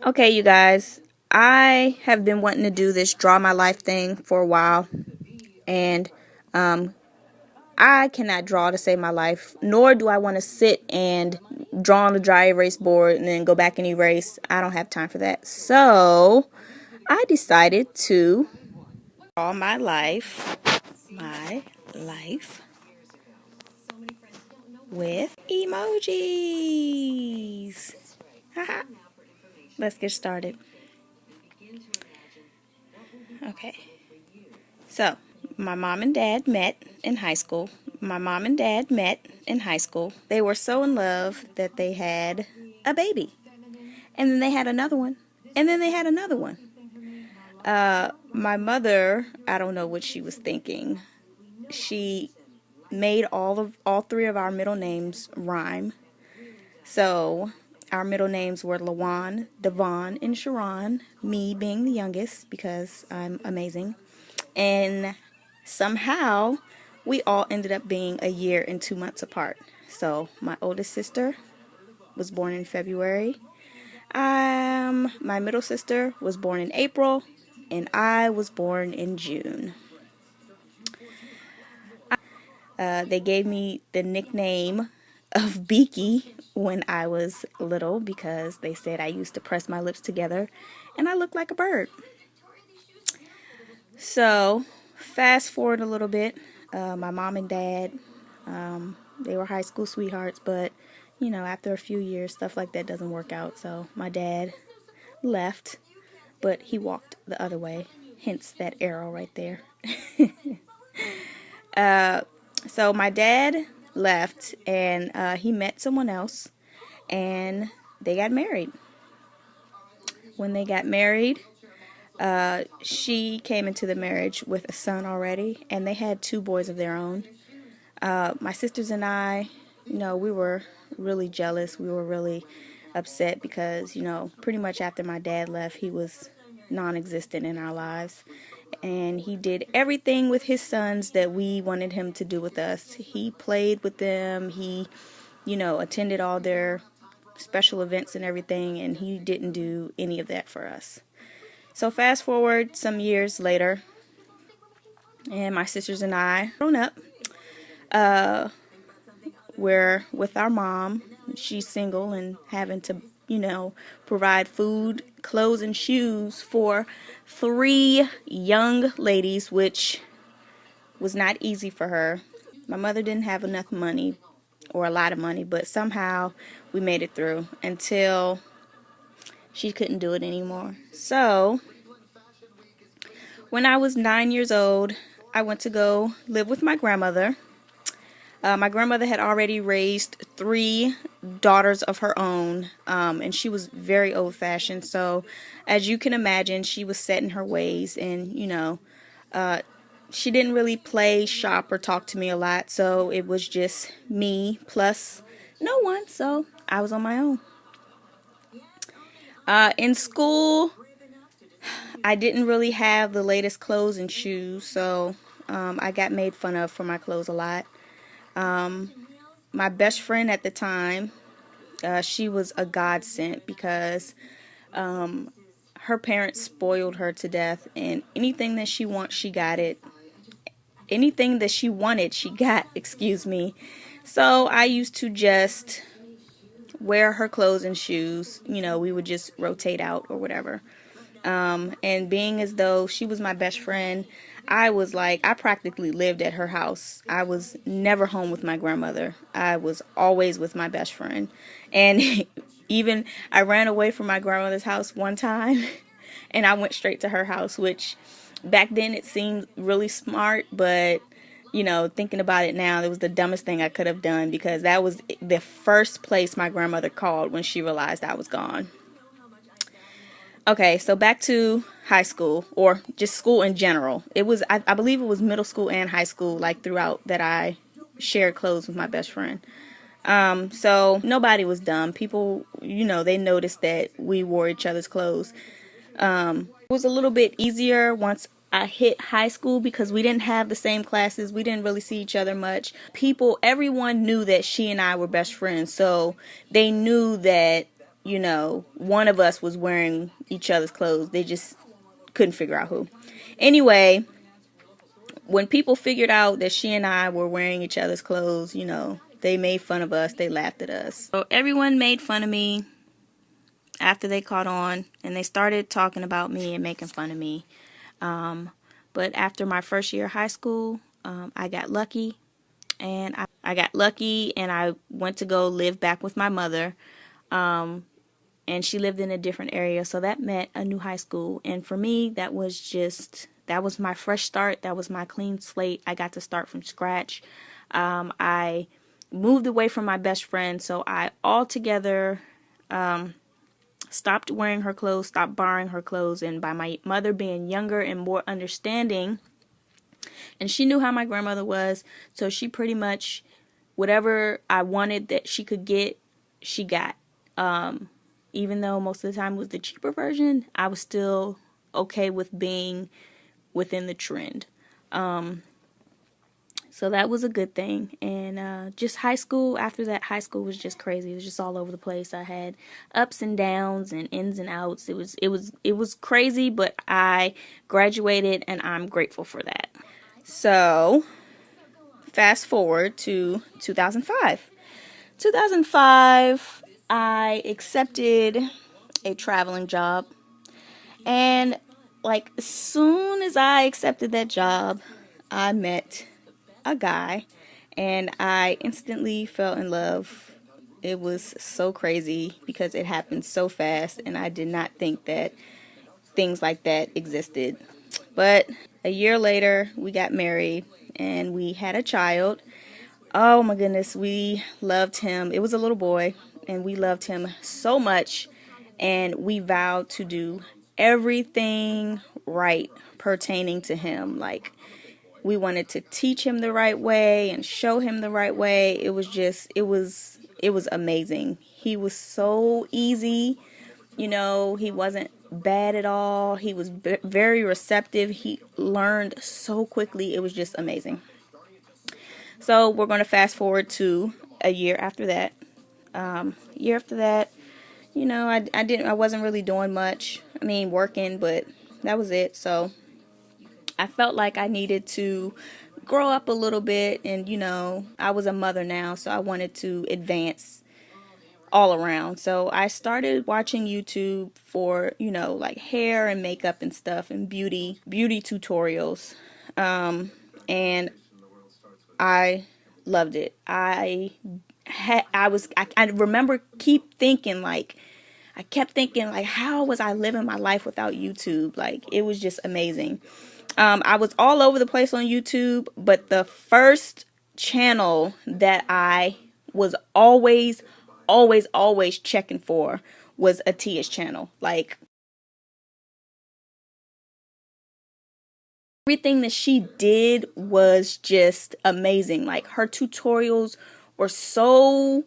Okay, you guys, I have been wanting to do this draw my life thing for a while, and I cannot draw to save my life, nor do I want to sit and draw on the dry erase board and then go back and erase. I don't have time for that. So I decided to draw my life with emojis. Haha. Let's get started. Okay. So, my mom and dad met in high school. My mom and dad met in high school. They were so in love that they had a baby. And then they had another one. And then they had another one. My mother, I don't know what she was thinking. She made all three of our middle names rhyme. So, our middle names were Lawan, Devon, and Sharon, me being the youngest because I'm amazing. And somehow we all ended up being a year and 2 months apart. So my oldest sister was born in February. My middle sister was born in April, and I was born in June. They gave me the nickname of Beaky when I was little because they said I used to press my lips together and I looked like a bird. So, fast forward a little bit, my mom and dad, they were high school sweethearts, but, after a few years, stuff like that doesn't work out. So, my dad left, but he walked the other way, hence that arrow right there. So, my dad left, and he met someone else, and they got married. When they got married, she came into the marriage with a son already, and they had two boys of their own. My sisters and I, we were really jealous. We were really upset because, pretty much after my dad left, he was non-existent in our lives. And he did everything with his sons that we wanted him to do with us. He played with them. He, attended all their special events and everything, and he didn't do any of that for us. So fast forward some years later, and my sisters and I grown up. We're with our mom. She's single and having to, provide food, clothes, and shoes for three young ladies, which was not easy for her. My mother didn't have enough money, or a lot of money, but somehow we made it through until she couldn't do it anymore. So, when I was 9 years old, I went to go live with my grandmother. My grandmother had already raised three daughters of her own, and she was very old-fashioned. So, as you can imagine, she was set in her ways, and, she didn't really play, shop, or talk to me a lot. So, it was just me plus no one. So, I was on my own. In school, I didn't really have the latest clothes and shoes, so I got made fun of for my clothes a lot. My best friend at the time, she was a godsend because her parents spoiled her to death, and anything that she wants, she got it. Anything that she wanted, she got, excuse me. So I used to just wear her clothes and shoes. We would just rotate out or whatever. And being as though she was my best friend, I practically lived at her house. I was never home with my grandmother. I was always with my best friend. And even I ran away from my grandmother's house one time and I went straight to her house, which back then it seemed really smart, but thinking about it now, it was the dumbest thing I could have done because that was the first place my grandmother called when she realized I was gone. Okay, so back to high school, or just school in general. I believe it was middle school and high school, like throughout, that I shared clothes with my best friend. So nobody was dumb. People, they noticed that we wore each other's clothes. It was a little bit easier once I hit high school because we didn't have the same classes. We didn't really see each other much. Everyone knew that she and I were best friends. So they knew that, you know, one of us was wearing each other's clothes. They just couldn't figure out who. Anyway, when people figured out that she and I were wearing each other's clothes, you know, they made fun of us. They laughed at us. So everyone made fun of me after they caught on, and they started talking about me and making fun of me. But after my first year of high school, I got lucky, and I went to go live back with my mother. And she lived in a different area, so that meant a new high school. And for me, that was my fresh start. That was my clean slate. I got to start from scratch. I moved away from my best friend, so I altogether stopped wearing her clothes, stopped borrowing her clothes. And by my mother being younger and more understanding, and she knew how my grandmother was, so she pretty much, whatever I wanted that she could get, she got. Even though most of the time it was the cheaper version, I was still okay with being within the trend. So that was a good thing. And just high school, after that, high school was just crazy. It was just all over the place. I had ups and downs and ins and outs. It was crazy, but I graduated, and I'm grateful for that. So fast forward to 2005. 2005, I accepted a traveling job, and like as soon as I accepted that job, I met a guy, and I instantly fell in love. It was so crazy because it happened so fast, and I did not think that things like that existed. But a year later, we got married, and we had a child. Oh my goodness, we loved him. It was a little boy, and we loved him so much, and we vowed to do everything right pertaining to him. Like, we wanted to teach him the right way and show him the right way. It was amazing. He was so easy. You know, he wasn't bad at all. He was very receptive. He learned so quickly. It was just amazing. So we're going to fast forward to a year after that. You know, I wasn't really doing much. I mean, working, but that was it. So I felt like I needed to grow up a little bit, and you know, I was a mother now, so I wanted to advance all around. So I started watching YouTube for, you know, like hair and makeup and stuff, and beauty tutorials. And I loved it. I remember I kept thinking like, how was I living my life without YouTube? Like, it was just amazing. I was all over the place on YouTube, but the first channel that I was always checking for was Atia's channel. Like, everything that she did was just amazing. Like, her tutorials were so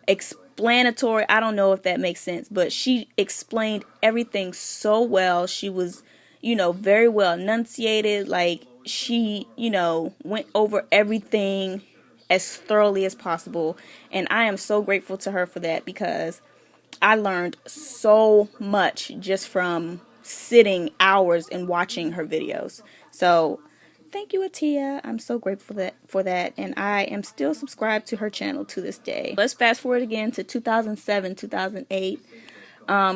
explanatory. I don't know if that makes sense, but she explained everything so well. She was, you know, very well enunciated. Like, she, you know, went over everything as thoroughly as possible. And I am so grateful to her for that, because I learned so much just from sitting hours and watching her videos. So thank you, Atia. I'm so grateful for that, and I am still subscribed to her channel to this day. Let's fast forward again to 2007, 2008.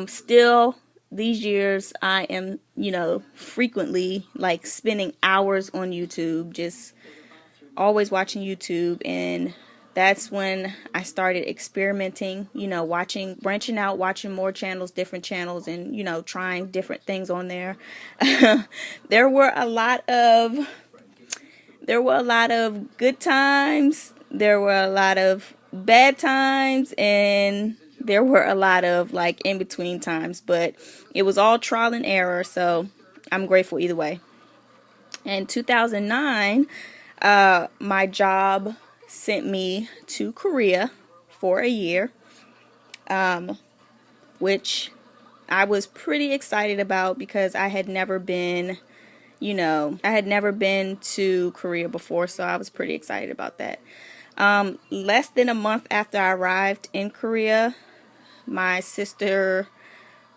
Still, these years, I am, you know, frequently like spending hours on YouTube, just always watching YouTube. And that's when I started experimenting, you know, branching out, watching more channels, different channels, and, you know, trying different things on there. There were a lot of good times. There were a lot of bad times, and there were a lot of like in between times, but it was all trial and error. So I'm grateful either way. In 2009, my job sent me to Korea for a year, which I was pretty excited about, because I had never been to Korea before, so I was pretty excited about that. Less than a month after I arrived in Korea, my sister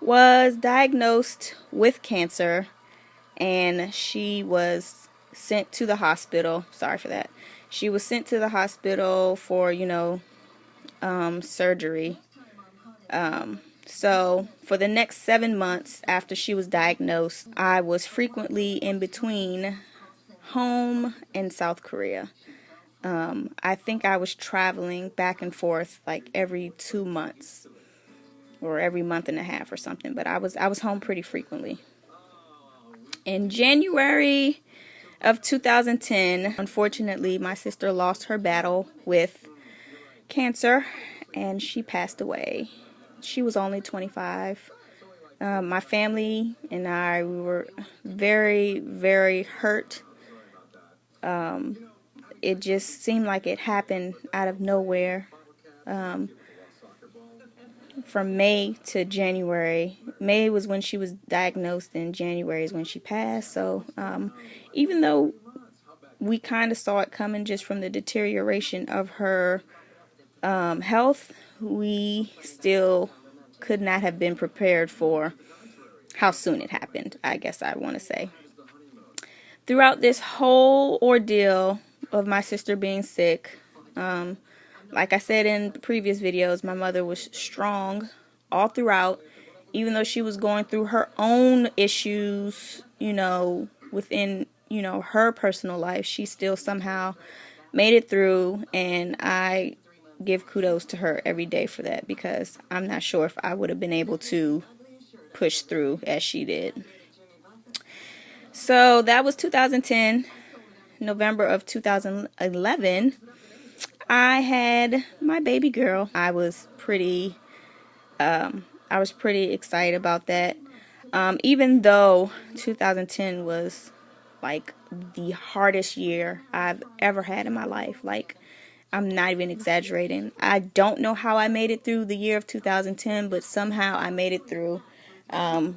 was diagnosed with cancer, and she was sent to the hospital. Sorry for that. She was sent to the hospital for, surgery. So for the next 7 months after she was diagnosed, I was frequently in between home and South Korea. I think I was traveling back and forth like every 2 months or every month and a half or something, but I was home pretty frequently. In January of 2010, unfortunately, my sister lost her battle with cancer and she passed away. She was only 25. My family and I, we were very, very hurt. It just seemed like it happened out of nowhere. From May to January. May was when she was diagnosed, and January is when she passed. So even though we kind of saw it coming just from the deterioration of her health, we still could not have been prepared for how soon it happened, I guess I want to say. Throughout this whole ordeal of my sister being sick, like I said in previous videos, my mother was strong all throughout, even though she was going through her own issues, within, her personal life. She still somehow made it through, and I give kudos to her every day for that, because I'm not sure if I would have been able to push through as she did. So that was 2010. November of 2011, I had my baby girl. I was pretty excited about that. Even though 2010 was like the hardest year I've ever had in my life. Like, I'm not even exaggerating. I don't know how I made it through the year of 2010, but somehow I made it through. I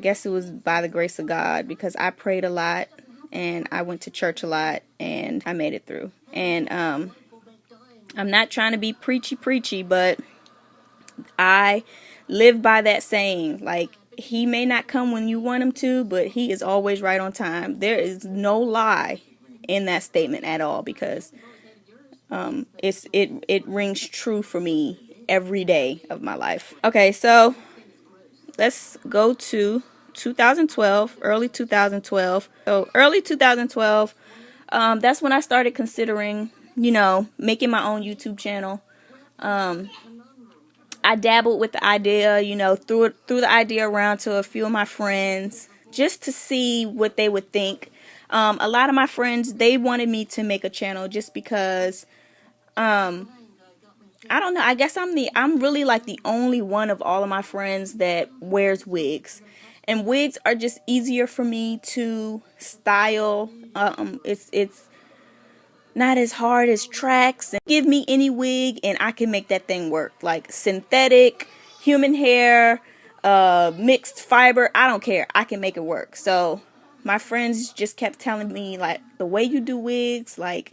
guess it was by the grace of God, because I prayed a lot and I went to church a lot and I made it through. And I'm not trying to be preachy, but I live by that saying, like, he may not come when you want him to, but he is always right on time. There is no lie in that statement at all, because it rings true for me every day of my life. Okay, so let's go to 2012, early 2012. So early 2012, that's when I started considering, making my own YouTube channel. I dabbled with the idea, threw the idea around to a few of my friends just to see what they would think. A lot of my friends, they wanted me to make a channel just because, I don't know, I guess I'm really like the only one of all of my friends that wears wigs. And wigs are just easier for me to style. It's not as hard as tracks. Give me any wig and I can make that thing work. Like synthetic, human hair, mixed fiber, I don't care. I can make it work. So my friends just kept telling me, like, the way you do wigs, like,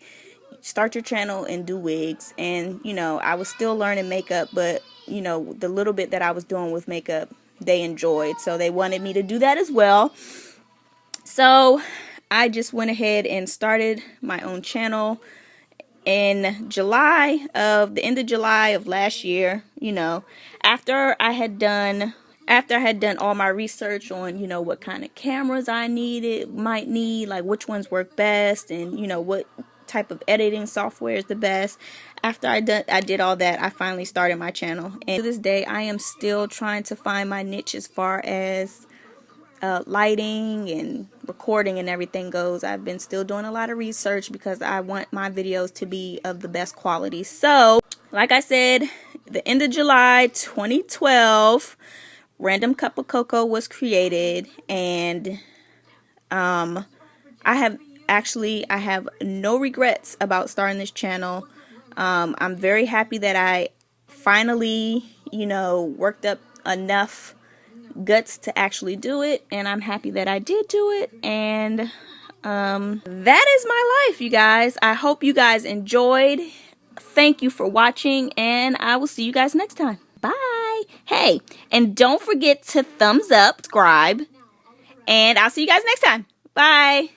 start your channel and do wigs. And, I was still learning makeup, but, the little bit that I was doing with makeup, they enjoyed. So they wanted me to do that as well. So I just went ahead and started my own channel in the end of July of last year. After I had done all my research on, what kind of cameras I might need, like which ones work best, and what type of editing software is the best. After I did all that, I finally started my channel, and to this day I am still trying to find my niche as far as lighting and recording and everything goes. I've been still doing a lot of research because I want my videos to be of the best quality. So, like I said, the end of July 2012, Random Cup of Cocoa was created, and I have no regrets about starting this channel. I'm very happy that I finally, worked up enough guts to actually do it, and I'm happy that I did do it. And that is my life, you guys. I hope you guys enjoyed Thank you for watching, and I will see you guys next time. Bye. Hey, and don't forget to thumbs up, subscribe, and I'll see you guys next time. Bye.